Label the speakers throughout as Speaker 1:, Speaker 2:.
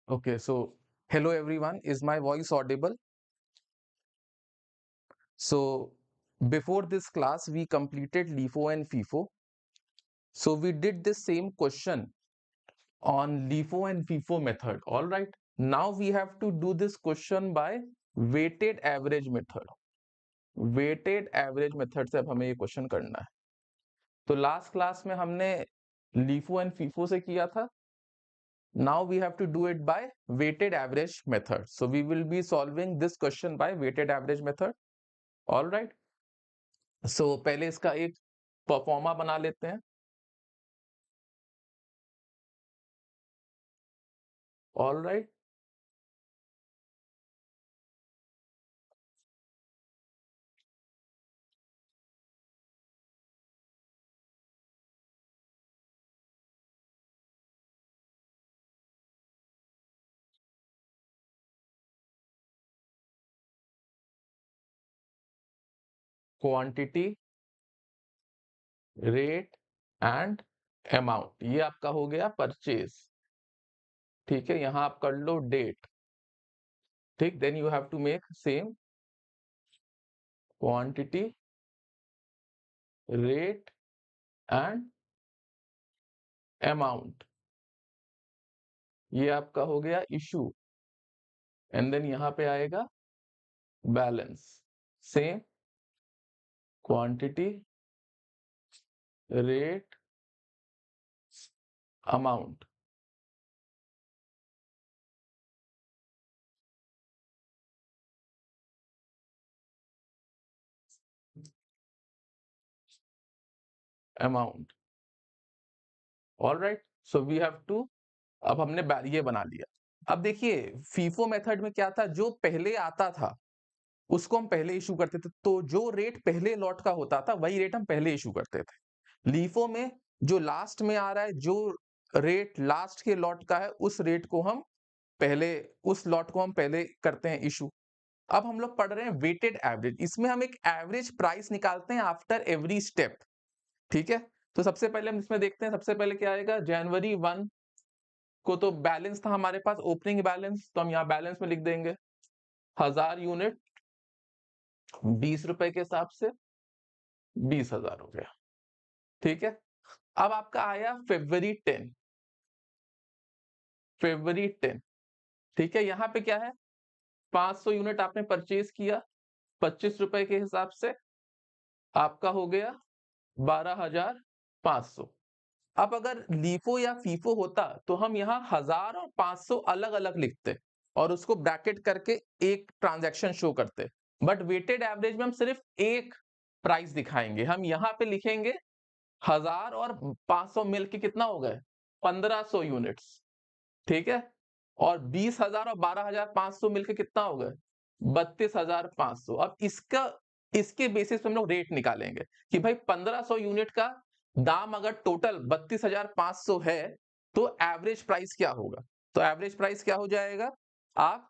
Speaker 1: Okay, so hello everyone. Is my voice audible? So before this class, we completed LIFO and FIFO. So we did the same question on LIFO and FIFO method. All right. Now we have to do this question by weighted average method. Weighted average method से अब हमें ये question करना है. तो last class में हमने LIFO and FIFO से किया था. Now we have to do it by weighted average method. So we will be solving this question by weighted average method. All right. So पहले इसका एक परफॉर्मा बना लेते हैं. All right. Quantity, rate and amount, ये आपका हो गया परचेज. ठीक है, यहां आप कर लो डेट. ठीक, then you have to make same quantity, rate and amount. ये आपका हो गया इशू. एंड देन यहां पे आएगा balance. Same quantity, rate, amount. Amount. All right. So we have to, अब हमने ये बना लिया. अब देखिए फीफो मेथड में क्या था, जो पहले आता था उसको हम पहले इशू करते थे. तो जो रेट पहले लॉट का होता था वही रेट हम पहले इशू करते थे. लीफो में जो लास्ट में आ रहा है, जो रेट लास्ट के लॉट का है, उस रेट को हम पहले, उस लॉट को हम पहले करते हैं इशू. अब हम लोग पढ़ रहे हैं वेटेड एवरेज. इसमें हम एक एवरेज प्राइस निकालते हैं आफ्टर एवरी स्टेप. ठीक है, तो सबसे पहले हम इसमें देखते हैं. सबसे पहले क्या आएगा, जनवरी 1 को तो बैलेंस था हमारे पास, ओपनिंग बैलेंस. तो हम यहाँ बैलेंस में लिख देंगे 1000 यूनिट 20 रुपए के हिसाब से 20,000 हो गया. ठीक है, अब आपका आया February 10. February 10. ठीक है, यहां पे क्या है, 500 यूनिट आपने परचेज किया 25 रुपए के हिसाब से, आपका हो गया 12,500. अब अगर लीफो या फीफो होता तो हम यहाँ 1000 और 500 अलग अलग लिखते और उसको ब्रैकेट करके एक ट्रांजैक्शन शो करते. बट वेटेड एवरेज में हम सिर्फ एक प्राइस दिखाएंगे. हम यहाँ पे लिखेंगे 1000 और 500 मिलके कितना हो गए, 1500 यूनिट्स. ठीक है, और 20,000 और 12,500 मिलके कितना हो गए, 32,500. अब इसके बेसिस पे हम लोग रेट निकालेंगे कि भाई 1500 यूनिट का दाम अगर टोटल 32,500 है तो एवरेज प्राइस क्या होगा. तो एवरेज प्राइस क्या हो जाएगा, आप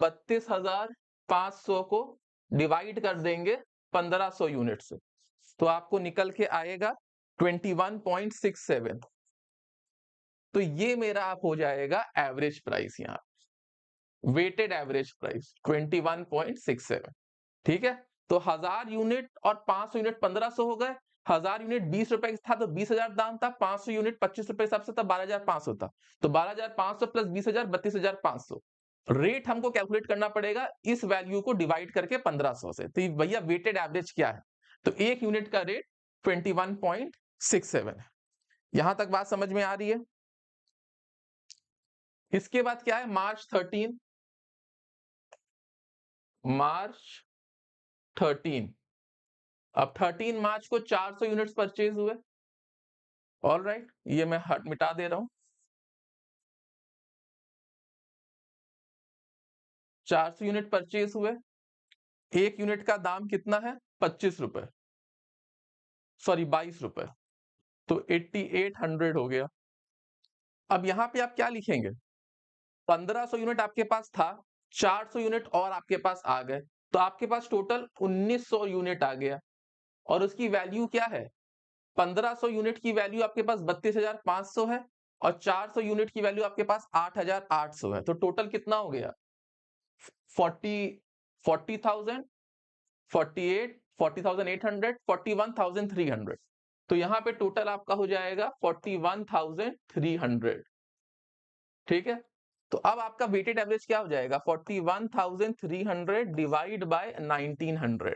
Speaker 1: 32,500 को डिवाइड कर देंगे 1500 यूनिट से, तो आपको निकल के आएगा 21.67. तो ये मेरा आप हो जाएगा एवरेज प्राइस. यहाँ वेटेड एवरेज प्राइस 21.67. ठीक है, तो 1000 यूनिट और 500 यूनिट 1500 हो गए. 1000 यूनिट 20 रुपए था तो 20,000 दाम था. 500 यूनिट 25 रुपए हिसाब से था, 12,500 था. तो 12,500 प्लस 20,000 32,500. रेट हमको कैलकुलेट करना पड़ेगा इस वैल्यू को डिवाइड करके 1500 से. तो भैया वेटेड एवरेज क्या है, तो एक यूनिट का रेट 21.67 है. यहां तक बात समझ में आ रही है. इसके बाद क्या है, मार्च 13. मार्च 13. अब 13 मार्च को 400 यूनिट्स परचेज हुए. ऑल राइट, ये मैं मिटा दे रहा हूं. 400 यूनिट परचेज हुए. एक यूनिट का दाम कितना है, 25 रुपए, सॉरी 22 रुपए. तो 8800 हो गया. अब यहां पे आप क्या लिखेंगे, 1500 यूनिट आपके पास था, 400 यूनिट और आपके पास आ गए, तो आपके पास टोटल 1900 यूनिट आ गया. और उसकी वैल्यू क्या है, 1500 यूनिट की वैल्यू आपके पास 32,500 है. और 400 यूनिट की वैल्यू आपके पास 8,800 है, तो टोटल कितना हो गया? 40 40,000 48 40,800 41,300। तो यहाँ पे टोटल आपका हो जाएगा 41,300। ठीक है? तो अब आपका वेटेड एवरेज क्या हो जाएगा? 41,300 डिवाइड बाय 1,900।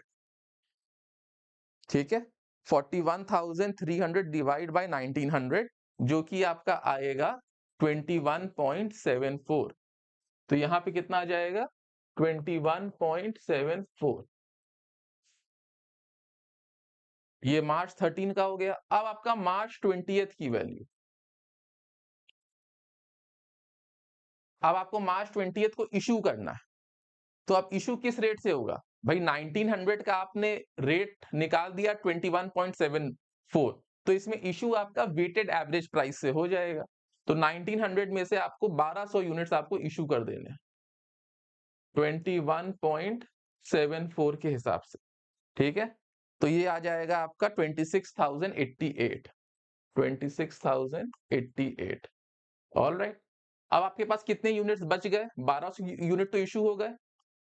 Speaker 1: ठीक है? 41,300 डिवाइड बाय 1,900, जो कि आपका आएगा 21.74। तो यहां पे कितना आ जाएगा? 21.74। ये मार्च 13 का हो गया। अब आपका मार्च 20 की वैल्यू, अब आपको मार्च 20 को इशू करना है, तो अब इशू किस रेट से होगा? भाई 1900 का आपने रेट निकाल दिया 21.74, तो इसमें इशू आपका वेटेड एवरेज प्राइस से हो जाएगा। तो 1900 में से आपको 1200 यूनिट्स आपको इशू कर देने हैं 21.74 के हिसाब से। ठीक है? तो ये आ जाएगा आपका 26,088। 26,088। ऑलराइट। अब आपके पास कितने यूनिट्स बच गए? 1200 यूनिट तो इशू हो गए,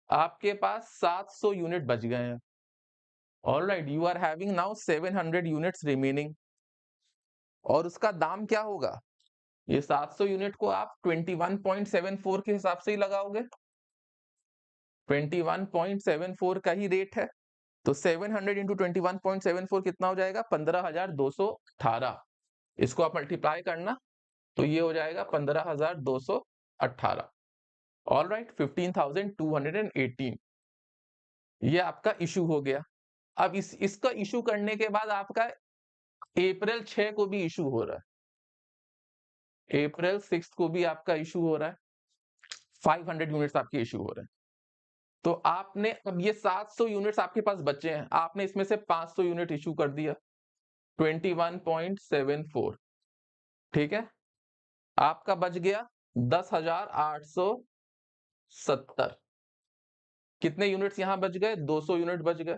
Speaker 1: आपके पास 700 यूनिट बच गए हैं। All right, you are having now 700 units remaining. और उसका दाम क्या होगा? ये 700 यूनिट को आप 21.74 के हिसाब से ही लगाओगे। 21.74 का ही रेट है, तो 700 इंटू 21.74 कितना हो जाएगा? 15,218। इसको आप मल्टीप्लाई करना, तो ये हो जाएगा 15,218। ऑलराइट, 15,218। ये आपका इशू हो गया। अब इसका इशू करने के बाद आपका अप्रैल 6 को भी इशू हो रहा है, अप्रैल 6 को भी आपका इशू हो रहा है, 500 यूनिट्स आपके इशू हो रहे हैं। तो आपने अब ये 700 यूनिट्स आपके पास बचे हैं, आपने इसमें से 500 यूनिट इशू कर दिया 21.74। ठीक है? आपका बच गया 10,870। कितने यूनिट्स यहां बच गए? 200 यूनिट बच गए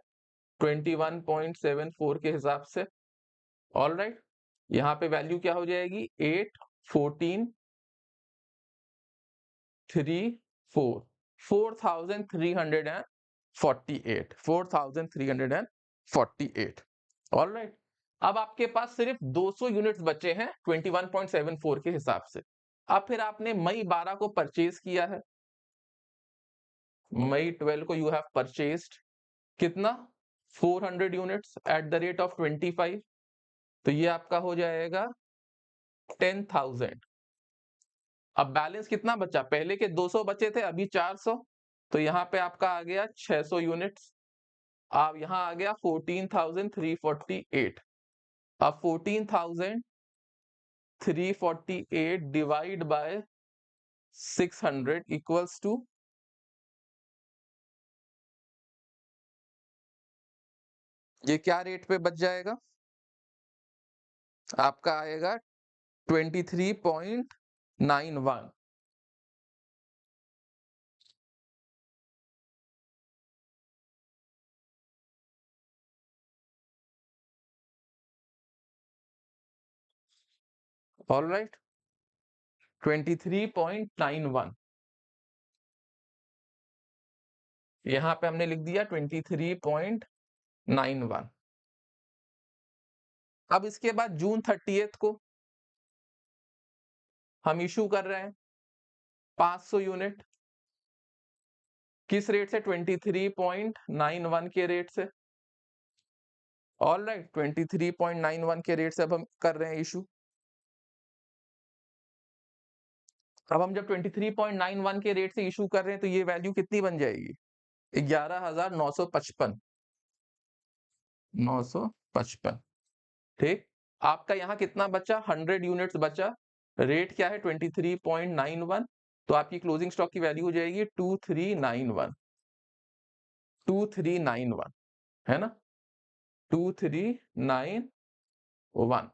Speaker 1: 21.74 के हिसाब से। ऑलराइट, यहां पे वैल्यू क्या हो जाएगी? 8 14 3 4 4,348। 4,348। ऑलराइट। अब आपके पास सिर्फ 200 यूनिट्स बचे हैं 21.74 के हिसाब से। अब फिर आपने मई 12 को परचेज किया है, मई 12 को यू हैव परचेज्ड कितना? 400 units at the rate of 25। तो ये आपका हो जाएगा 10,000। अब बैलेंस कितना बचा? पहले के 200 बचे थे, अभी 400, तो यहां पे आपका आ गया 600 यूनिट्स। अब यहां आ गया 14,348। अब 14,348 डिवाइड बाय 600 इक्वल्स टू, ये क्या रेट पे बच जाएगा? आपका आएगा 23.91। ऑलराइट, 23.91। यहां पे हमने लिख दिया 23.91। अब इसके बाद जून 30 को हम इशू कर रहे हैं 500 यूनिट। किस रेट से? 23.91 के रेट से। ऑलराइट, 23.91 के रेट से अब हम कर रहे हैं इशू। अब हम जब 23.91 के रेट से इशू कर रहे हैं, तो ये वैल्यू कितनी बन जाएगी? 11,955। 955। ठीक। आपका यहां कितना बचा? 100 यूनिट्स बचा। रेट क्या है? 23.91। तो आपकी क्लोजिंग स्टॉक की वैल्यू हो जाएगी 2391। 2391 है ना? 2391।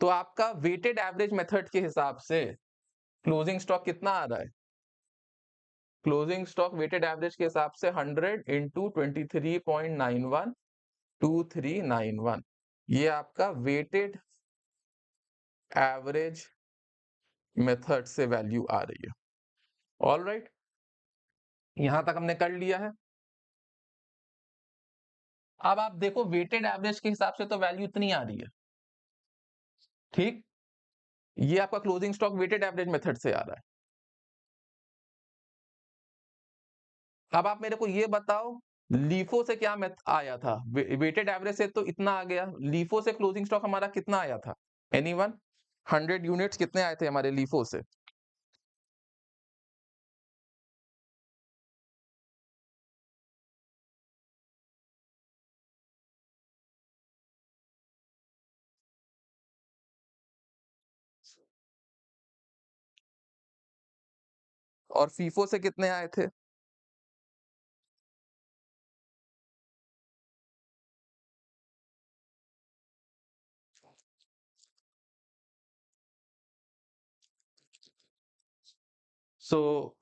Speaker 1: तो आपका वेटेड एवरेज मेथड के हिसाब से क्लोजिंग स्टॉक कितना आ रहा है? क्लोजिंग स्टॉक वेटेड एवरेज के हिसाब से 100 इंटू 23.91, 2391। ये आपका वेटेड एवरेज मेथड से वैल्यू आ रही है। ऑल राइट, यहां तक हमने कर लिया है। अब आप देखो वेटेड एवरेज के हिसाब से तो वैल्यू इतनी आ रही है, ठीक। ये आपका closing stock weighted average method से आ रहा है। अब आप मेरे को ये बताओ लीफो से क्या मेथ आया था? वेटेड एवरेज से तो इतना आ गया, लीफो से क्लोजिंग स्टॉक हमारा कितना आया था? एनीवन? 100 यूनिट्स कितने आए थे हमारे लीफो से? और फीफो से कितने आए थे? सो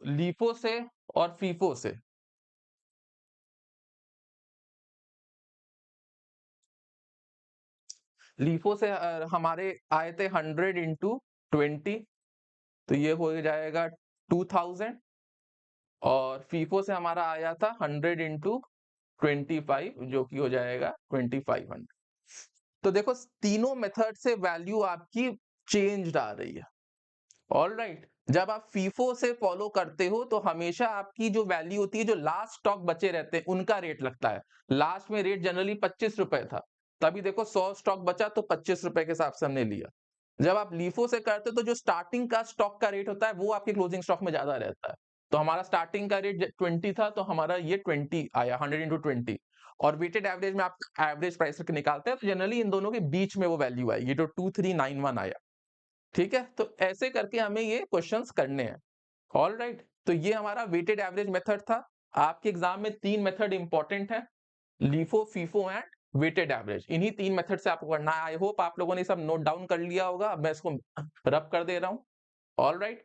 Speaker 1: लीफो से और फीफो से लीफो से हमारे आए थे 100 इंटू 20, तो ये हो जाएगा 2000। और फीफो से हमारा आया था 100 इंटू 25, जो कि हो जाएगा 2500। तो देखो तीनों मेथड से वैल्यू आपकी चेंज आ रही है। ऑल राइट, जब आप फीफो से फॉलो करते हो तो हमेशा आपकी जो वैल्यू होती है, जो लास्ट स्टॉक बचे रहते हैं उनका रेट लगता है। लास्ट में रेट जनरली 25 रुपए था, तभी देखो 100 स्टॉक बचा तो 25 रुपए के हिसाब से हमने लिया। जब आप लीफो से करते हो तो जो स्टार्टिंग का स्टॉक का रेट होता है वो आपके क्लोजिंग स्टॉक में ज्यादा रहता है। तो हमारा स्टार्टिंग का रेट 20 था, तो हमारा ये 20 आया, 100 इंटू 20। और वेटेड एवरेज में आप एवरेज प्राइस निकालते हैं तो जनरली इन दोनों के बीच में वो वैल्यू आएगी, तो 2391 आया। ठीक है, तो ऐसे करके हमें ये क्वेश्चंस करने हैं। ऑल राइट, तो ये हमारा वेटेड एवरेज मेथड था। आपके एग्जाम में 3 मेथड इंपॉर्टेंट है, LIFO, FIFO and weighted average. इन्हीं 3 मेथड से आपको करना है। आई होप आप लोगों ने सब नोट डाउन कर लिया होगा। अब मैं इसको रब कर दे रहा हूं। ऑल राइट,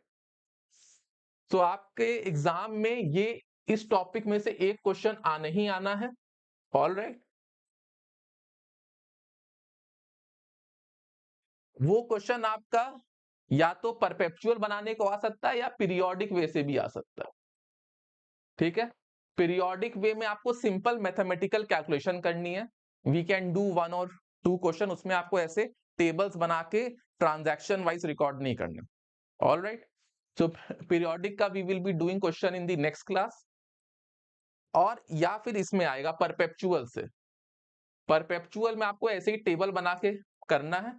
Speaker 1: तो आपके एग्जाम में ये इस टॉपिक में से एक क्वेश्चन आना ही आना है। ऑल राइट, वो क्वेश्चन आपका या तो परपेचुअल बनाने को आ सकता है या पीरियोडिक वे से भी आ सकता है। ठीक है, पीरियोडिक वे में आपको सिंपल मैथमेटिकल कैलकुलेशन करनी है। वी कैन डू 1 और 2 क्वेश्चन, उसमें आपको ऐसे टेबल्स बना के ट्रांजैक्शन वाइज रिकॉर्ड नहीं करने। ऑल राइट, सो पीरियोडिक का we will be doing question in the next class. और या फिर इसमें आएगा परपेचुअल से। परपेचुअल में आपको ऐसे ही टेबल बना के करना है।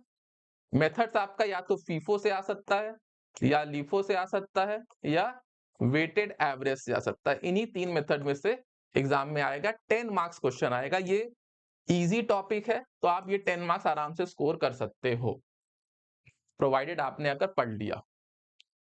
Speaker 1: मेथड्स आपका या तो फीफो से आ सकता है, या लीफो से आ सकता है, या वेटेड एवरेज से आ सकता है। इन्हीं 3 मेथड में से एग्जाम में आएगा। 10 मार्क्स क्वेश्चन आएगा। ये इजी टॉपिक है, तो आप ये 10 मार्क्स आराम से स्कोर कर सकते हो, प्रोवाइडेड आपने अगर पढ़ लिया।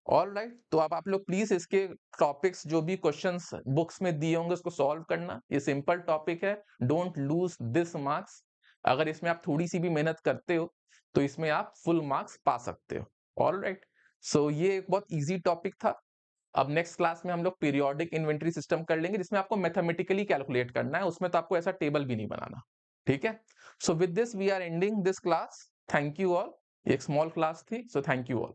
Speaker 1: ऑल राइट, तो अब आप लोग प्लीज इसके टॉपिक्स जो भी क्वेश्चंस बुक्स में दिए होंगे उसको सॉल्व करना। ये सिंपल टॉपिक है, डोंट लूज दिस मार्क्स। अगर इसमें आप थोड़ी सी भी मेहनत करते हो तो इसमें आप फुल मार्क्स पा सकते हो। ऑल राइट, सो ये एक बहुत इजी टॉपिक था। अब नेक्स्ट क्लास में हम लोग पीरियोडिक इन्वेंटरी सिस्टम कर लेंगे, जिसमें आपको मैथमेटिकली कैलकुलेट करना है। उसमें तो आपको ऐसा टेबल भी नहीं बनाना। ठीक है, so with this we are ending this class. Thank you all. एक स्मॉल क्लास थी, सो थैंक यू ऑल।